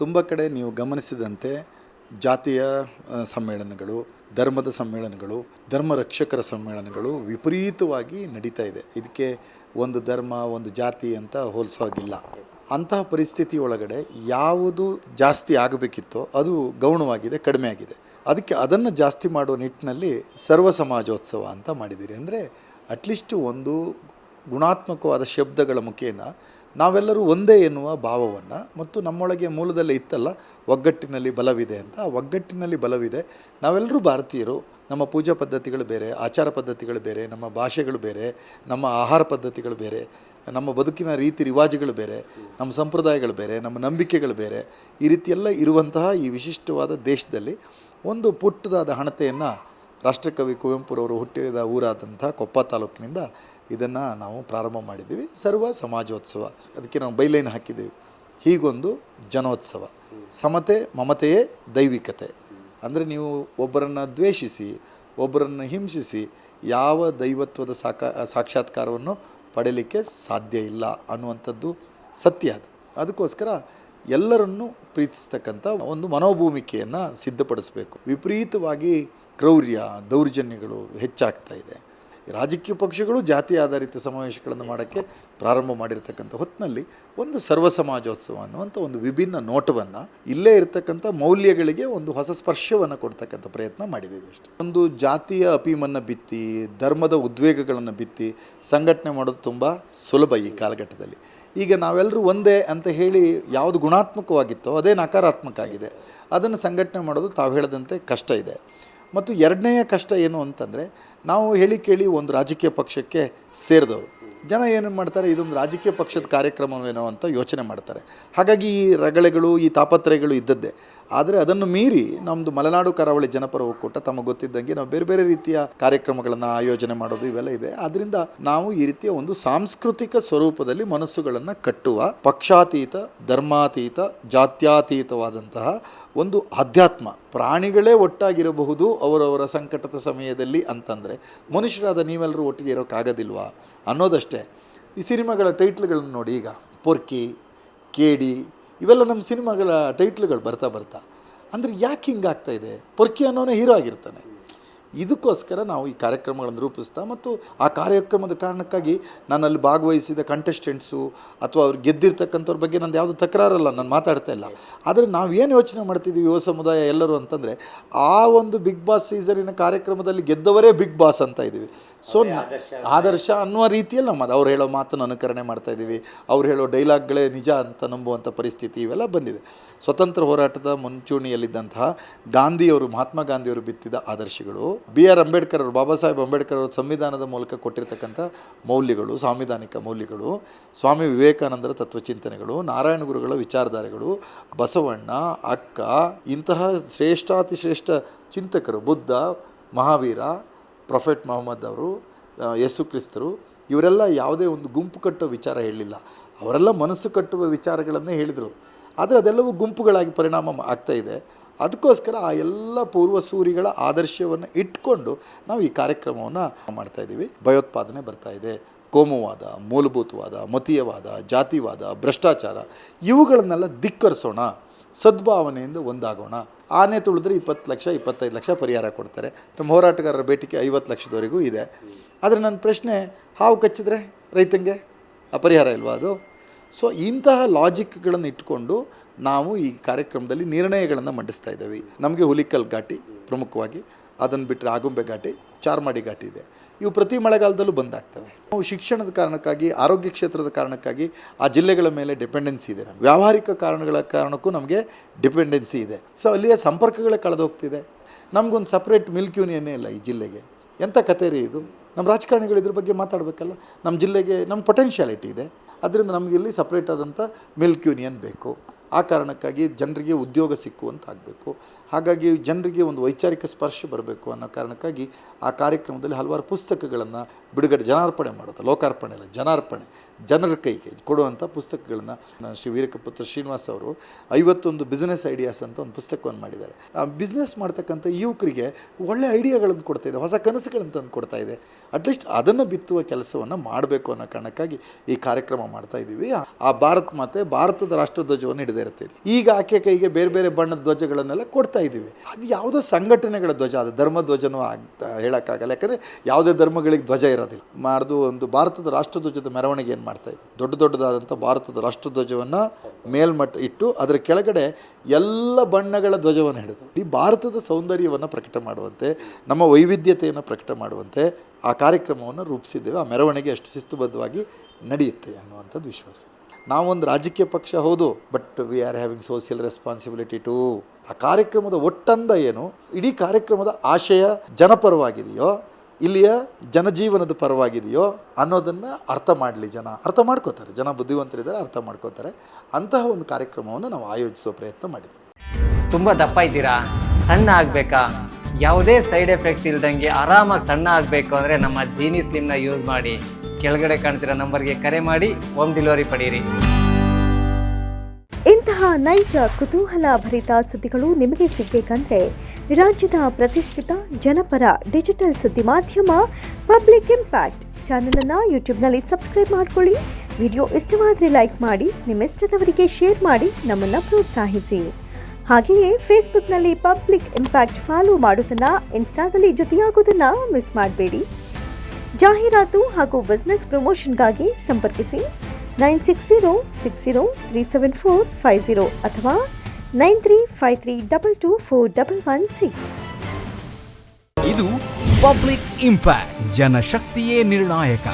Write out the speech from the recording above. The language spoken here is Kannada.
ತುಂಬ ಕಡೆ ನೀವು ಗಮನಿಸಿದಂತೆ ಜಾತಿಯ ಸಮ್ಮೇಳನಗಳು, ಧರ್ಮದ ಸಮ್ಮೇಳನಗಳು, ಧರ್ಮ ರಕ್ಷಕರ ಸಮ್ಮೇಳನಗಳು ವಿಪರೀತವಾಗಿ ನಡೀತಾ ಇದೆ. ಇದಕ್ಕೆ ಒಂದು ಧರ್ಮ ಒಂದು ಜಾತಿ ಅಂತ ಹೋಲಿಸೋ ಹಾಗಿಲ್ಲ. ಅಂತಹ ಪರಿಸ್ಥಿತಿ ಒಳಗಡೆ ಯಾವುದು ಜಾಸ್ತಿ ಆಗಬೇಕಿತ್ತೋ ಅದು ಗೌಣವಾಗಿದೆ, ಕಡಿಮೆ ಆಗಿದೆ. ಅದಕ್ಕೆ ಅದನ್ನು ಜಾಸ್ತಿ ಮಾಡುವ ನಿಟ್ಟಿನಲ್ಲಿ ಸರ್ವ ಸಮಾಜೋತ್ಸವ ಅಂತ ಮಾಡಿದ್ದೀರಿ. ಅಂದರೆ ಅಟ್ಲೀಸ್ಟ್ ಒಂದು ಗುಣಾತ್ಮಕವಾದ ಶಬ್ದಗಳ ಮುಖೇನ ನಾವೆಲ್ಲರೂ ಒಂದೇ ಎನ್ನುವ ಭಾವವನ್ನು, ಮತ್ತು ನಮ್ಮೊಳಗೆ ಮೂಲದಲ್ಲೇ ಇತ್ತಲ್ಲ ಒಗ್ಗಟ್ಟಿನಲ್ಲಿ ಬಲವಿದೆ ಅಂತ, ಆ ಒಗ್ಗಟ್ಟಿನಲ್ಲಿ ಬಲವಿದೆ. ನಾವೆಲ್ಲರೂ ಭಾರತೀಯರು. ನಮ್ಮ ಪೂಜಾ ಪದ್ಧತಿಗಳು ಬೇರೆ, ಆಚಾರ ಪದ್ಧತಿಗಳು ಬೇರೆ, ನಮ್ಮ ಭಾಷೆಗಳು ಬೇರೆ, ನಮ್ಮ ಆಹಾರ ಪದ್ಧತಿಗಳು ಬೇರೆ, ನಮ್ಮ ಬದುಕಿನ ರೀತಿ ರಿವಾಜುಗಳು ಬೇರೆ, ನಮ್ಮ ಸಂಪ್ರದಾಯಗಳು ಬೇರೆ, ನಮ್ಮ ನಂಬಿಕೆಗಳು ಬೇರೆ. ಈ ರೀತಿಯೆಲ್ಲ ಇರುವಂತಹ ಈ ವಿಶಿಷ್ಟವಾದ ದೇಶದಲ್ಲಿ ಒಂದು ಪುಟ್ಟದಾದ ಹಣತೆಯನ್ನು ರಾಷ್ಟ್ರಕವಿ ಕುವೆಂಪುರವರು ಹುಟ್ಟಿದ ಊರಾದಂಥ ಕೊಪ್ಪ ತಾಲೂಕಿನಿಂದ ಇದನ್ನು ನಾವು ಪ್ರಾರಂಭ ಮಾಡಿದ್ದೀವಿ. ಸರ್ವ ಸಮಾಜೋತ್ಸವ, ಅದಕ್ಕೆ ನಾವು ಬೈಲೈನ್ ಹಾಕಿದ್ದೀವಿ. ಹೀಗೊಂದು ಜನೋತ್ಸವ, ಸಮತೆ ಮಮತೆಯೇ ದೈವಿಕತೆ. ಅಂದರೆ ನೀವು ಒಬ್ಬರನ್ನು ದ್ವೇಷಿಸಿ, ಒಬ್ಬರನ್ನು ಹಿಂಸಿಸಿ ಯಾವ ದೈವತ್ವದ ಸಾಕ್ಷಾತ್ಕಾರವನ್ನು ಪಡೀಲಿಕ್ಕೆ ಸಾಧ್ಯ ಇಲ್ಲ ಅನ್ನುವಂಥದ್ದು ಸತ್ಯ. ಅದಕ್ಕೋಸ್ಕರ ಎಲ್ಲರನ್ನೂ ಪ್ರೀತಿಸ್ತಕ್ಕಂಥ ಒಂದು ಮನೋಭೂಮಿಕೆಯನ್ನು ಸಿದ್ಧಪಡಿಸಬೇಕು. ವಿಪರೀತವಾಗಿ ಕ್ರೌರ್ಯ ದೌರ್ಜನ್ಯಗಳು ಹೆಚ್ಚಾಗ್ತಾ ಇದೆ. ರಾಜಕೀಯ ಪಕ್ಷಗಳು ಜಾತಿ ಆಧಾರಿತ ಸಮಾವೇಶಗಳನ್ನು ಮಾಡೋಕ್ಕೆ ಪ್ರಾರಂಭ ಮಾಡಿರ್ತಕ್ಕಂಥ ಹೊತ್ತಿನಲ್ಲಿ ಒಂದು ಸರ್ವ ಸಮಾಜೋತ್ಸವ ಅನ್ನುವಂಥ ಒಂದು ವಿಭಿನ್ನ ನೋಟವನ್ನು, ಇಲ್ಲೇ ಇರತಕ್ಕಂಥ ಮೌಲ್ಯಗಳಿಗೆ ಒಂದು ಹೊಸ ಸ್ಪರ್ಶವನ್ನು ಕೊಡ್ತಕ್ಕಂಥ ಪ್ರಯತ್ನ ಮಾಡಿದ್ದೀವಿ ಅಷ್ಟೇ. ಒಂದು ಜಾತಿಯ ಅಪೀಮನ್ನು ಬಿತ್ತಿ, ಧರ್ಮದ ಉದ್ವೇಗಗಳನ್ನು ಬಿತ್ತಿ ಸಂಘಟನೆ ಮಾಡೋದು ತುಂಬ ಸುಲಭ ಈ ಕಾಲಘಟ್ಟದಲ್ಲಿ. ಈಗ ನಾವೆಲ್ಲರೂ ಒಂದೇ ಅಂತ ಹೇಳಿ ಯಾವುದು ಗುಣಾತ್ಮಕವಾಗಿತ್ತೋ ಅದೇ ನಕಾರಾತ್ಮಕ ಆಗಿದೆ. ಅದನ್ನು ಸಂಘಟನೆ ಮಾಡೋದು ತಾವು ಹೇಳಿದಂತೆ ಕಷ್ಟ ಇದೆ. ಮತ್ತು ಎರಡನೆಯ ಕಷ್ಟ ಏನು ಅಂತಂದರೆ, ನಾವು ಹೇಳಿ ಕೇಳಿ ಒಂದು ರಾಜಕೀಯ ಪಕ್ಷಕ್ಕೆ ಸೇರಿದವರು ಜನ ಏನು ಮಾಡ್ತಾರೆ, ಇದೊಂದು ರಾಜಕೀಯ ಪಕ್ಷದ ಕಾರ್ಯಕ್ರಮವೇನೋ ಅಂತ ಯೋಚನೆ ಮಾಡ್ತಾರೆ. ಹಾಗಾಗಿ ಈ ರಗಳೆಗಳು, ಈ ತಾಪತ್ರಯಗಳು ಇದ್ದದ್ದೇ. ಆದರೆ ಅದನ್ನು ಮೀರಿ ನಮ್ಮದು ಮಲೆನಾಡು ಕರಾವಳಿ ಜನಪರ ಒಕ್ಕೂಟ ತಮಗೆ ಗೊತ್ತಿದ್ದಂಗೆ ನಾವು ಬೇರೆ ಬೇರೆ ರೀತಿಯ ಕಾರ್ಯಕ್ರಮಗಳನ್ನು ಆಯೋಜನೆ ಮಾಡೋದು ಇವೆಲ್ಲ ಇದೆ. ಆದ್ದರಿಂದ ನಾವು ಈ ರೀತಿಯ ಒಂದು ಸಾಂಸ್ಕೃತಿಕ ಸ್ವರೂಪದಲ್ಲಿ ಮನಸ್ಸುಗಳನ್ನು ಕಟ್ಟುವ, ಪಕ್ಷಾತೀತ, ಧರ್ಮಾತೀತ, ಜಾತ್ಯಾತೀತವಾದಂತಹ ಒಂದು ಆಧ್ಯಾತ್ಮ. ಪ್ರಾಣಿಗಳೇ ಒಟ್ಟಾಗಿರಬಹುದು ಅವರವರ ಸಂಕಟದ ಸಮಯದಲ್ಲಿ ಅಂತಂದರೆ ಮನುಷ್ಯರಾದ ನೀವೆಲ್ಲರೂ ಒಟ್ಟಿಗೆ ಇರೋಕ್ಕಾಗೋದಿಲ್ವಾ ಅನ್ನೋದಷ್ಟೇ. ಈ ಸಿನಿಮಾಗಳ ಟೈಟ್ಲ್ಗಳನ್ನು ನೋಡಿ, ಈಗ ಪೊರ್ಕಿ, ಕೇಡಿ ಇವೆಲ್ಲ ನಮ್ಮ ಸಿನಿಮಾಗಳ ಟೈಟ್ಲ್ಗಳು ಬರ್ತಾ ಅಂದರೆ ಯಾಕೆ ಹಿಂಗಾಗ್ತಾ ಇದೆ? ಪೊರ್ಕಿ ಅನ್ನೋನೇ ಹೀರೋ ಆಗಿರ್ತಾನೆ. ಇದಕ್ಕೋಸ್ಕರ ನಾವು ಈ ಕಾರ್ಯಕ್ರಮಗಳನ್ನು ರೂಪಿಸ್ತಾ, ಮತ್ತು ಆ ಕಾರ್ಯಕ್ರಮದ ಕಾರಣಕ್ಕಾಗಿ ನನ್ನಲ್ಲಿ ಭಾಗವಹಿಸಿದ ಕಂಟೆಸ್ಟೆಂಟ್ಸು ಅಥವಾ ಅವ್ರು ಗೆದ್ದಿರ್ತಕ್ಕಂಥವ್ರ ಬಗ್ಗೆ ನಂದು ಯಾವುದು ತಕರಾರಲ್ಲ, ನಾನು ಮಾತಾಡ್ತಾ ಇಲ್ಲ. ಆದರೆ ನಾವೇನು ಯೋಚನೆ ಮಾಡ್ತಿದ್ದೀವಿ ಯುವ ಸಮುದಾಯ ಎಲ್ಲರೂ ಅಂತಂದರೆ, ಆ ಒಂದು ಬಿಗ್ ಬಾಸ್ ಸೀಸನಿನ ಕಾರ್ಯಕ್ರಮದಲ್ಲಿ ಗೆದ್ದವರೇ ಬಿಗ್ ಬಾಸ್ ಅಂತ ಇದ್ದೀವಿ. ಸೊ ಆದರ್ಶ ಅನ್ನುವ ರೀತಿಯಲ್ಲಿ ನಮ್ಮ ಅವ್ರು ಹೇಳೋ ಮಾತನ್ನು ಅನುಕರಣೆ ಮಾಡ್ತಾಯಿದ್ದೀವಿ. ಅವ್ರು ಹೇಳೋ ಡೈಲಾಗ್ಗಳೇ ನಿಜ ಅಂತ ನಂಬುವಂಥ ಪರಿಸ್ಥಿತಿ ಇವೆಲ್ಲ ಬಂದಿದೆ. ಸ್ವತಂತ್ರ ಹೋರಾಟದ ಮುಂಚೂಣಿಯಲ್ಲಿದ್ದಂತಹ ಗಾಂಧಿಯವರು, ಮಹಾತ್ಮ ಗಾಂಧಿಯವರು ಬಿತ್ತಿದ ಆದರ್ಶಗಳು, BR ಅಂಬೇಡ್ಕರ್ ಅವರು, ಬಾಬಾ ಸಾಹೇಬ್ ಅಂಬೇಡ್ಕರ್ ಅವರು ಸಂವಿಧಾನದ ಮೂಲಕ ಕೊಟ್ಟಿರ್ತಕ್ಕಂಥ ಮೌಲ್ಯಗಳು, ಸಾಂವಿಧಾನಿಕ ಮೌಲ್ಯಗಳು, ಸ್ವಾಮಿ ವಿವೇಕಾನಂದರ ತತ್ವಚಿಂತನೆಗಳು, ನಾರಾಯಣ ಗುರುಗಳ ವಿಚಾರಧಾರೆಗಳು, ಬಸವಣ್ಣ, ಅಕ್ಕ, ಇಂತಹ ಶ್ರೇಷ್ಠಾತಿಶ್ರೇಷ್ಠ ಚಿಂತಕರು, ಬುದ್ಧ, ಮಹಾವೀರ, ಪ್ರೊಫೆಟ್ ಮೊಹಮ್ಮದ್ ಅವರು, ಯೇಸು ಕ್ರಿಸ್ತರು, ಇವರೆಲ್ಲ ಯಾವುದೇ ಒಂದು ಗುಂಪು ಕಟ್ಟುವ ವಿಚಾರ ಹೇಳಲಿಲ್ಲ. ಅವರೆಲ್ಲ ಮನಸ್ಸು ಕಟ್ಟುವ ವಿಚಾರಗಳನ್ನೇ ಹೇಳಿದರು. ಆದರೆ ಅದೆಲ್ಲವೂ ಗುಂಪುಗಳಾಗಿ ಪರಿಣಾಮ ಆಗ್ತಾಯಿದೆ. ಅದಕ್ಕೋಸ್ಕರ ಆ ಎಲ್ಲ ಪೂರ್ವಸೂರಿಗಳ ಆದರ್ಶವನ್ನು ಇಟ್ಕೊಂಡು ನಾವು ಈ ಕಾರ್ಯಕ್ರಮವನ್ನು ಮಾಡ್ತಾಯಿದ್ದೀವಿ. ಭಯೋತ್ಪಾದನೆ ಬರ್ತಾಯಿದೆ, ಕೋಮುವಾದ, ಮೂಲಭೂತವಾದ, ಮತೀಯವಾದ, ಜಾತಿವಾದ, ಭ್ರಷ್ಟಾಚಾರ ಇವುಗಳನ್ನೆಲ್ಲ ಧಿಕ್ಕರಿಸೋಣ, ಸದ್ಭಾವನೆಯಿಂದ ಒಂದಾಗೋಣ. ಆನೆ ತುಳಿದ್ರೆ 20 ಲಕ್ಷ 25 ಲಕ್ಷ ಪರಿಹಾರ ಕೊಡ್ತಾರೆ. ನಮ್ಮ ಹೋರಾಟಗಾರರ ಬೇಟಿಕೆ 50 ಲಕ್ಷದವರೆಗೂ ಇದೆ. ಆದರೆ ನನ್ನ ಪ್ರಶ್ನೆ, ಹಾವು ಕಚ್ಚಿದ್ರೆ ರೈತಂಗೆ ಆ ಪರಿಹಾರ ಇಲ್ವಾ ಅದು? ಸೊ ಇಂತಹ ಲಾಜಿಕ್ಗಳನ್ನು ಇಟ್ಕೊಂಡು ನಾವು ಈ ಕಾರ್ಯಕ್ರಮದಲ್ಲಿ ನಿರ್ಣಯಗಳನ್ನು ಮಂಡಿಸ್ತಾ ಇದ್ದೇವೆ. ನಮಗೆ ಹುಲಿಕಲ್ ಘಾಟಿ ಪ್ರಮುಖವಾಗಿ, ಅದನ್ನು ಬಿಟ್ಟರೆ ಆಗುಂಬೆ ಘಾಟಿ, ಚಾರ್ಮಾಡಿ ಘಾಟಿ ಇದೆ. ಇವು ಪ್ರತಿ ಮಳೆಗಾಲದಲ್ಲೂ ಬಂದಾಗ್ತವೆ. ನಾವು ಶಿಕ್ಷಣದ ಕಾರಣಕ್ಕಾಗಿ, ಆರೋಗ್ಯ ಕ್ಷೇತ್ರದ ಕಾರಣಕ್ಕಾಗಿ ಆ ಜಿಲ್ಲೆಗಳ ಮೇಲೆ ಡಿಪೆಂಡೆನ್ಸಿ ಇದೆ. ವ್ಯಾವಹಾರಿಕ ಕಾರಣಗಳ ಕಾರಣಕ್ಕೂ ನಮಗೆ ಡಿಪೆಂಡೆನ್ಸಿ ಇದೆ. ಸೊ ಅಲ್ಲಿಯ ಸಂಪರ್ಕಗಳೇ ಕಳೆದೋಗ್ತಿದೆ. ನಮಗೊಂದು ಸಪ್ರೇಟ್ ಮಿಲ್ಕ್ ಯೂನಿಯನ್ನೇ ಇಲ್ಲ ಈ ಜಿಲ್ಲೆಗೆ. ಎಂಥ ಕತೆ ರೀ ಇದು? ನಮ್ಮ ರಾಜಕಾರಣಿಗಳು ಇದ್ರ ಬಗ್ಗೆ ಮಾತಾಡಬೇಕಲ್ಲ. ನಮ್ಮ ಜಿಲ್ಲೆಗೆ ನಮ್ಮ ಪೊಟೆನ್ಷಿಯಾಲಿಟಿ ಇದೆ. ಅದರಿಂದ ನಮಗೆ ಇಲ್ಲಿ ಸಪ್ರೇಟ್ ಆದಂಥ ಮಿಲ್ಕ್ ಯೂನಿಯನ್ ಬೇಕು. ಆ ಕಾರಣಕ್ಕಾಗಿ ಜನರಿಗೆ ಉದ್ಯೋಗ ಸಿಕ್ಕುವಂತಾಗಬೇಕು. ಹಾಗಾಗಿ ಜನರಿಗೆ ಒಂದು ವೈಚಾರಿಕ ಸ್ಪರ್ಶ ಬರಬೇಕು ಅನ್ನೋ ಕಾರಣಕ್ಕಾಗಿ ಆ ಕಾರ್ಯಕ್ರಮದಲ್ಲಿ ಹಲವಾರು ಪುಸ್ತಕಗಳನ್ನು ಬಿಡುಗಡೆ, ಜನಾರ್ಪಣೆ ಮಾಡೋದು, ಲೋಕಾರ್ಪಣೆ ಅಲ್ಲ, ಜನಾರ್ಪಣೆ, ಜನರ ಕೈಗೆ ಕೊಡುವಂಥ ಪುಸ್ತಕಗಳನ್ನು ಶ್ರೀ ವೀರಕಪುತ್ರ ಶ್ರೀನಿವಾಸ್ ಅವರು 51 ಬಿಸ್ನೆಸ್ ಐಡಿಯಾಸ್ ಅಂತ ಒಂದು ಪುಸ್ತಕವನ್ನು ಮಾಡಿದ್ದಾರೆ. ಆ ಬಿಸ್ನೆಸ್ ಮಾಡ್ತಕ್ಕಂಥ ಯುವಕರಿಗೆ ಒಳ್ಳೆ ಐಡಿಯಾಗಳನ್ನು ಕೊಡ್ತಾ ಇದೆ, ಹೊಸ ಕನಸುಗಳನ್ನು ತಂದು ಕೊಡ್ತಾ ಇದೆ. ಅಟ್ಲೀಸ್ಟ್ ಅದನ್ನು ಬಿತ್ತುವ ಕೆಲಸವನ್ನು ಮಾಡಬೇಕು ಅನ್ನೋ ಕಾರಣಕ್ಕಾಗಿ ಈ ಕಾರ್ಯಕ್ರಮ ಮಾಡ್ತಾ ಇದ್ದೀವಿ. ಆ ಭಾರತ ಮಾತೆ ಭಾರತದ ರಾಷ್ಟ್ರಧ್ವಜವನ್ನು ಹಿಡಿದೇ ಇರುತ್ತೆ. ಈಗ ಆಕೆ ಕೈಗೆ ಬೇರೆ ಬೇರೆ ಬಣ್ಣದ ಧ್ವಜಗಳನ್ನೆಲ್ಲ ಕೊಡ್ತಾ ಇದ್ದೀವಿ. ಅದು ಯಾವುದೋ ಸಂಘಟನೆಗಳ ಧ್ವಜ, ಅದು ಧರ್ಮ ಧ್ವಜನೂ ಹೇಳೋಕ್ಕಾಗಲ್ಲ, ಯಾಕಂದರೆ ಯಾವುದೇ ಧರ್ಮಗಳಿಗೆ ಧ್ವಜ ಇರೋದಿಲ್ಲ. ಮಾಡೋದು ಒಂದು ಭಾರತದ ರಾಷ್ಟ್ರಧ್ವಜದ ಮೆರವಣಿಗೆ ಏನು ಮಾಡ್ತಾ ಇದೆ, ದೊಡ್ಡದಾದಂಥ ಭಾರತದ ರಾಷ್ಟ್ರಧ್ವಜವನ್ನು ಮೇಲ್ಮಟ್ಟ ಇಟ್ಟು ಅದರ ಕೆಳಗಡೆ ಎಲ್ಲ ಬಣ್ಣಗಳ ಧ್ವಜವನ್ನು ಹಿಡಿದು ಈ ಭಾರತದ ಸೌಂದರ್ಯವನ್ನು ಪ್ರಕಟ ಮಾಡುವಂತೆ, ನಮ್ಮ ವೈವಿಧ್ಯತೆಯನ್ನು ಪ್ರಕಟ ಮಾಡುವಂತೆ ಆ ಕಾರ್ಯಕ್ರಮವನ್ನು ರೂಪಿಸಿದ್ದೇವೆ. ಆ ಮೆರವಣಿಗೆ ಅಷ್ಟು ಶಿಸ್ತುಬದ್ಧವಾಗಿ ನಡೆಯುತ್ತೆ ಅನ್ನುವಂಥದ್ದು ವಿಶ್ವಾಸ. ನಾವೊಂದು ರಾಜಕೀಯ ಪಕ್ಷ ಹೌದು, but we are having social responsibility too. ಆ ಕಾರ್ಯಕ್ರಮದ ಒಟ್ಟಂದ ಏನು, ಇಡೀ ಕಾರ್ಯಕ್ರಮದ ಆಶಯ ಜನಪರವಾಗಿದೆಯೋ ಇಲ್ಲಿಯ ಜನಜೀವನದ ಪರವಾಗಿದೆಯೋ ಅನ್ನೋದನ್ನು ಅರ್ಥ ಮಾಡಲಿ, ಜನ ಅರ್ಥ ಮಾಡ್ಕೋತಾರೆ, ಜನ ಬುದ್ಧಿವಂತರಿದ್ದಾರೆ, ಅರ್ಥ ಮಾಡ್ಕೋತಾರೆ. ಅಂತಹ ಒಂದು ಕಾರ್ಯಕ್ರಮವನ್ನು ನಾವು ಆಯೋಜಿಸುವ ಪ್ರಯತ್ನ ಮಾಡಿದ್ದೀವಿ. ತುಂಬ ದಪ್ಪ ಇದ್ದೀರಾ, ಸಣ್ಣ ಆಗಬೇಕಾ, ಯಾವುದೇ ಸೈಡ್ ಎಫೆಕ್ಟ್ ಇಲ್ದಂಗೆ ಆರಾಮಾಗಿ ಸಣ್ಣ ಆಗಬೇಕು ಅಂದರೆ ನಮ್ಮ ಜೀನಿ ಸ್ಲಿಮ್ನ ಯೂಸ್ ಮಾಡಿ. ಕೆಳಗಡೆ ಕಾಣ್ತಿರೋ ನಂಬರ್ಗೆ ಕರೆ ಮಾಡಿ ಹೋಮ್ ಡೆಲಿವರಿ ಪಡೆಯಿರಿ. ಇಂತಹ ನೈಜ ಕುತೂಹಲ ಭರಿತ ಸುದ್ದಿಗಳು ನಿಮಗೆ ಸಿಗಬೇಕಂದ್ರೆ ರಾಜ್ಯದ ಪ್ರತಿಷ್ಠಿತ ಜನಪರ ಡಿಜಿಟಲ್ ಸುದ್ದಿ ಮಾಧ್ಯಮ ಪಬ್ಲಿಕ್ ಇಂಪ್ಯಾಕ್ಟ್ ಚಾನಲನ್ನು ಯೂಟ್ಯೂಬ್ನಲ್ಲಿ ಸಬ್ಸ್ಕ್ರೈಬ್ ಮಾಡ್ಕೊಳ್ಳಿ. ವಿಡಿಯೋ ಇಷ್ಟವಾದರೆ ಲೈಕ್ ಮಾಡಿ, ನಿಮ್ಮಿಷ್ಟದವರಿಗೆ ಶೇರ್ ಮಾಡಿ ನಮ್ಮನ್ನು ಪ್ರೋತ್ಸಾಹಿಸಿ. ಹಾಗೆಯೇ ಫೇಸ್ಬುಕ್ನಲ್ಲಿ ಪಬ್ಲಿಕ್ ಇಂಪ್ಯಾಕ್ಟ್ ಫಾಲೋ ಮಾಡೋದನ್ನು, ಇನ್ಸ್ಟಾದಲ್ಲಿ ಜೊತೆಯಾಗೋದನ್ನು ಮಿಸ್ ಮಾಡಬೇಡಿ. ಜಾಹೀರಾತು ಹಾಗೂ ಬಿಸ್ನೆಸ್ ಪ್ರಮೋಷನ್ಗಾಗಿ ಸಂಪರ್ಕಿಸಿ 9606037450 ಅಥವಾ 9353224116. ಇದು ಪಬ್ಲಿಕ್ ಇಂಪ್ಯಾಕ್ಟ್, ಜನಶಕ್ತಿಯೇ ನಿರ್ಣಾಯಕ.